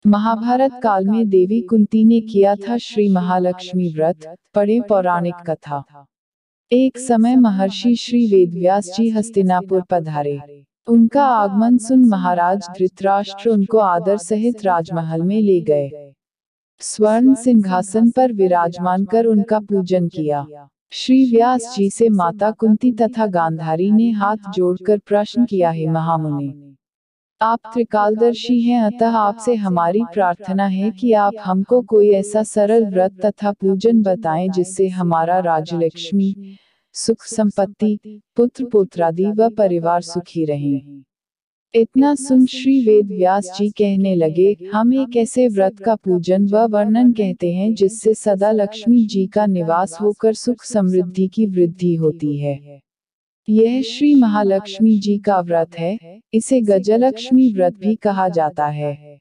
महाभारत काल में देवी कुंती ने किया था श्री महालक्ष्मी व्रत। पढ़े पौराणिक कथा। एक समय महर्षि श्री वेदव्यास जी हस्तिनापुर पधारे। उनका आगमन सुन महाराज धृतराष्ट्र उनको आदर सहित राजमहल में ले गए। स्वर्ण सिंहासन पर विराजमान कर उनका पूजन किया। श्री व्यास जी से माता कुंती तथा गांधारी ने हाथ जोड़कर प्रश्न किया, है महामुनि, आप त्रिकालदर्शी हैं, अतः आपसे हमारी प्रार्थना है कि आप हमको कोई ऐसा सरल व्रत तथा पूजन बताएं जिससे हमारा राजलक्ष्मी, सुख संपत्ति, पुत्र पौत्रादि व परिवार सुखी रहें। इतना सुन श्री वेद व्यास जी कहने लगे, हम एक ऐसे व्रत का पूजन व वर्णन कहते हैं जिससे सदा लक्ष्मी जी का निवास होकर सुख समृद्धि की वृद्धि होती है। यह श्री महालक्ष्मी जी का व्रत है। इसे गजलक्ष्मी व्रत भी कहा जाता है,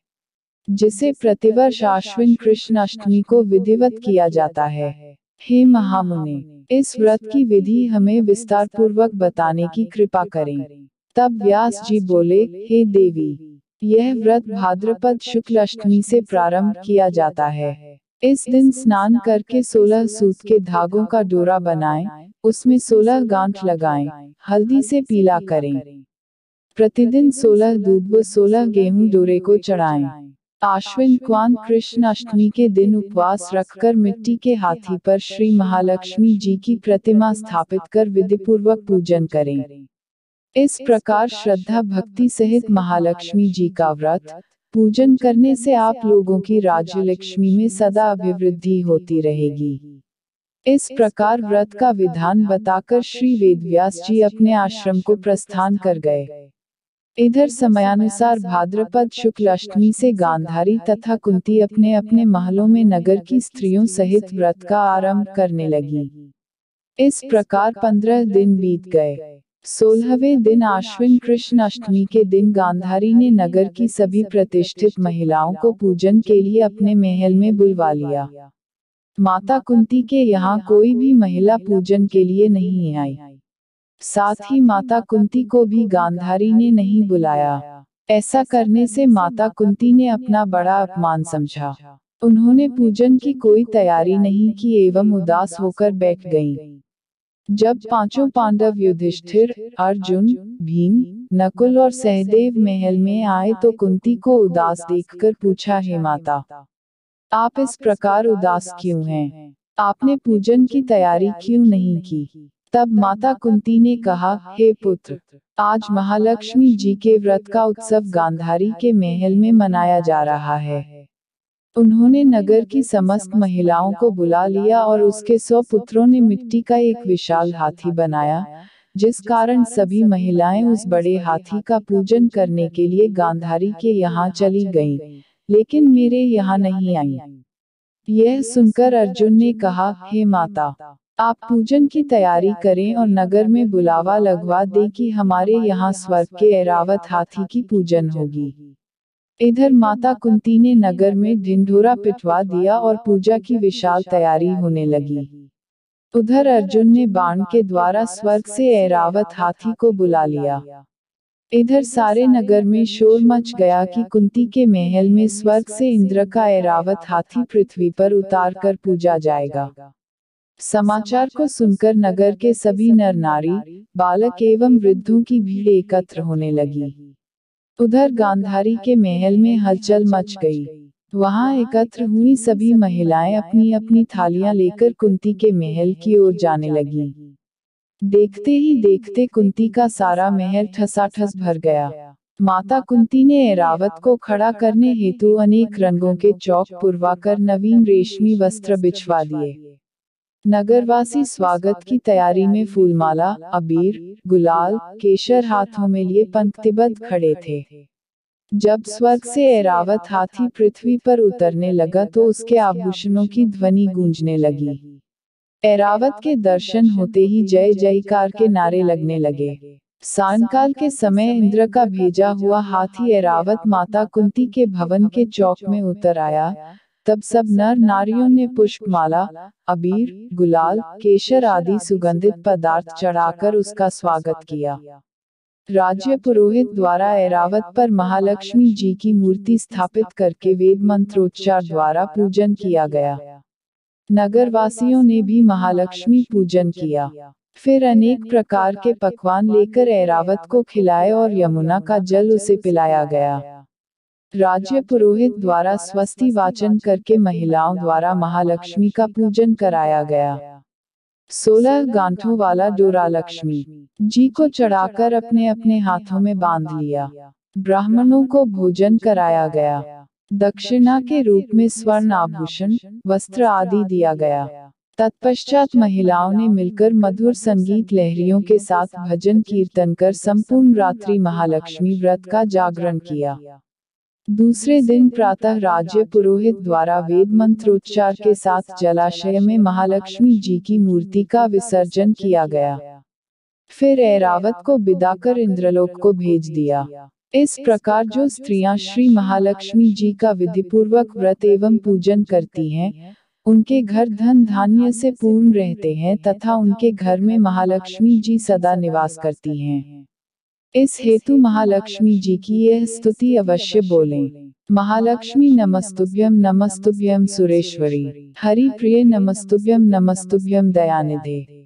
जिसे प्रतिवर्ष आश्विन कृष्ण अष्टमी को विधिवत किया जाता है। हे महामुने, इस व्रत की विधि हमें विस्तार पूर्वक बताने की कृपा करें। तब व्यास जी बोले, हे देवी, यह व्रत भाद्रपद शुक्ल अष्टमी से प्रारंभ किया जाता है। इस दिन स्नान करके 16 सूत के धागों का डोरा बनाएं, उसमें 16 गांठ लगाएं, हल्दी से पीला करें। प्रतिदिन 16 दूध व 16 गेहूं डोरे को चढ़ाएं। आश्विन क्वान कृष्ण अष्टमी के दिन उपवास रखकर मिट्टी के हाथी पर श्री महालक्ष्मी जी की प्रतिमा स्थापित कर विधिपूर्वक पूजन करें। इस प्रकार श्रद्धा भक्ति सहित महालक्ष्मी जी का व्रत पूजन करने से आप लोगों की राज्यलक्ष्मी में सदा अभिवृद्धि होती रहेगी। इस प्रकार व्रत का विधान बताकर श्री वेदव्यास जी अपने आश्रम को प्रस्थान कर गए। इधर समयानुसार भाद्रपद शुक्ल अष्टमी से गांधारी तथा कुंती अपने अपने महलों में नगर की स्त्रियों सहित व्रत का आरंभ करने लगी। इस प्रकार 15 दिन बीत गए। 16वें दिन आश्विन कृष्ण अष्टमी के दिन गांधारी ने नगर की सभी प्रतिष्ठित महिलाओं को पूजन के लिए अपने महल में बुलवा लिया। माता कुंती के यहाँ कोई भी महिला पूजन के लिए नहीं आई। साथ ही माता कुंती को भी गांधारी ने नहीं बुलाया। ऐसा करने से माता कुंती ने अपना बड़ा अपमान समझा। उन्होंने पूजन की कोई तैयारी नहीं की एवं उदास होकर बैठ गईं। जब पांचों पांडव युधिष्ठिर, अर्जुन, भीम, नकुल और सहदेव महल में आए तो कुंती को उदास देखकर पूछा, हे माता, आप इस प्रकार उदास क्यों हैं? आपने पूजन की तैयारी क्यों नहीं की? तब माता कुंती ने कहा, हे पुत्र, आज महालक्ष्मी जी के व्रत का उत्सव गांधारी के महल में मनाया जा रहा है। उन्होंने नगर की समस्त महिलाओं को बुला लिया और उसके 100 पुत्रों ने मिट्टी का एक विशाल हाथी बनाया, जिस कारण सभी महिलाएं उस बड़े हाथी का पूजन करने के लिए गांधारी के यहाँ चली गईं, लेकिन मेरे यहाँ नहीं आई। यह सुनकर अर्जुन ने कहा, हे माता, आप पूजन की तैयारी करें और नगर में बुलावा लगवा दें कि हमारे यहाँ स्वर्ग के ऐरावत हाथी की पूजन होगी। इधर माता कुंती ने नगर में ढिंढोरा पिटवा दिया और पूजा की विशाल तैयारी होने लगी। उधर अर्जुन ने बाण के द्वारा स्वर्ग से ऐरावत हाथी को बुला लिया। इधर सारे नगर में शोर मच गया कि कुंती के महल में स्वर्ग से इंद्र का ऐरावत हाथी पृथ्वी पर उतार कर पूजा जाएगा। समाचार को सुनकर नगर के सभी नर नारी, बालक एवं वृद्धों की भीड़ एकत्र होने लगी। उधर गांधारी के महल में हलचल मच गई। वहां एकत्र हुई सभी महिलाएं अपनी अपनी थालियां लेकर कुंती के महल की ओर जाने लगी। देखते ही देखते कुंती का सारा महल ठसाठस भर गया। माता कुंती ने ऐरावत को खड़ा करने हेतु अनेक रंगों के चौक पुरवाकर नवीन रेशमी वस्त्र बिछवा दिए। नगरवासी स्वागत की तैयारी में फूलमाला, अबीर, गुलाल, केशर हाथों में लिए पंक्तिबद्ध खड़े थे। जब स्वर्ग से ऐरावत हाथी पृथ्वी पर उतरने लगा तो उसके आभूषणों की ध्वनि गूंजने लगी। ऐरावत के दर्शन होते ही जय जयकार के नारे लगने लगे। सायंकाल के समय इंद्र का भेजा हुआ हाथी ऐरावत माता कुंती के भवन के चौक में उतर आया। तब सब नर नारियों ने पुष्पमाला, अबीर, गुलाल, केशर आदि सुगंधित पदार्थ चढ़ाकर उसका स्वागत किया। राज्य पुरोहित द्वारा ऐरावत पर महालक्ष्मी जी की मूर्ति स्थापित करके वेद मंत्रोच्चार द्वारा पूजन किया गया। नगरवासियों ने भी महालक्ष्मी पूजन किया। फिर अनेक प्रकार के पकवान लेकर ऐरावत को खिलाए और यमुना का जल उसे पिलाया गया। राज्य पुरोहित द्वारा स्वस्ति वाचन करके महिलाओं द्वारा महालक्ष्मी का पूजन कराया गया। 16 गांठों वाला डोरा लक्ष्मी जी को चढ़ाकर अपने अपने हाथों में बांध लिया। ब्राह्मणों को भोजन कराया गया। दक्षिणा के रूप में स्वर्ण आभूषण, वस्त्र आदि दिया गया। तत्पश्चात महिलाओं ने मिलकर मधुर संगीत लहरियों के साथ भजन कीर्तन कर संपूर्ण रात्रि महालक्ष्मी व्रत का जागरण किया। दूसरे दिन प्रातः राज्य पुरोहित द्वारा वेद मंत्रोच्चार के साथ जलाशय में महालक्ष्मी जी की मूर्ति का विसर्जन किया गया। फिर ऐरावत को बिदाकर इंद्रलोक को भेज दिया। इस प्रकार जो स्त्रियां श्री महालक्ष्मी जी का विधिपूर्वक व्रत एवं पूजन करती हैं, उनके घर धन धान्य से पूर्ण रहते हैं तथा उनके घर में महालक्ष्मी जी सदा निवास करती हैं। इस हेतु महालक्ष्मी जी की यह स्तुति अवश्य बोलें। महालक्ष्मी नमस्तुभ्यं सुरेश्वरी, हरि प्रिय नमस्तुभ्यं दयानिधे।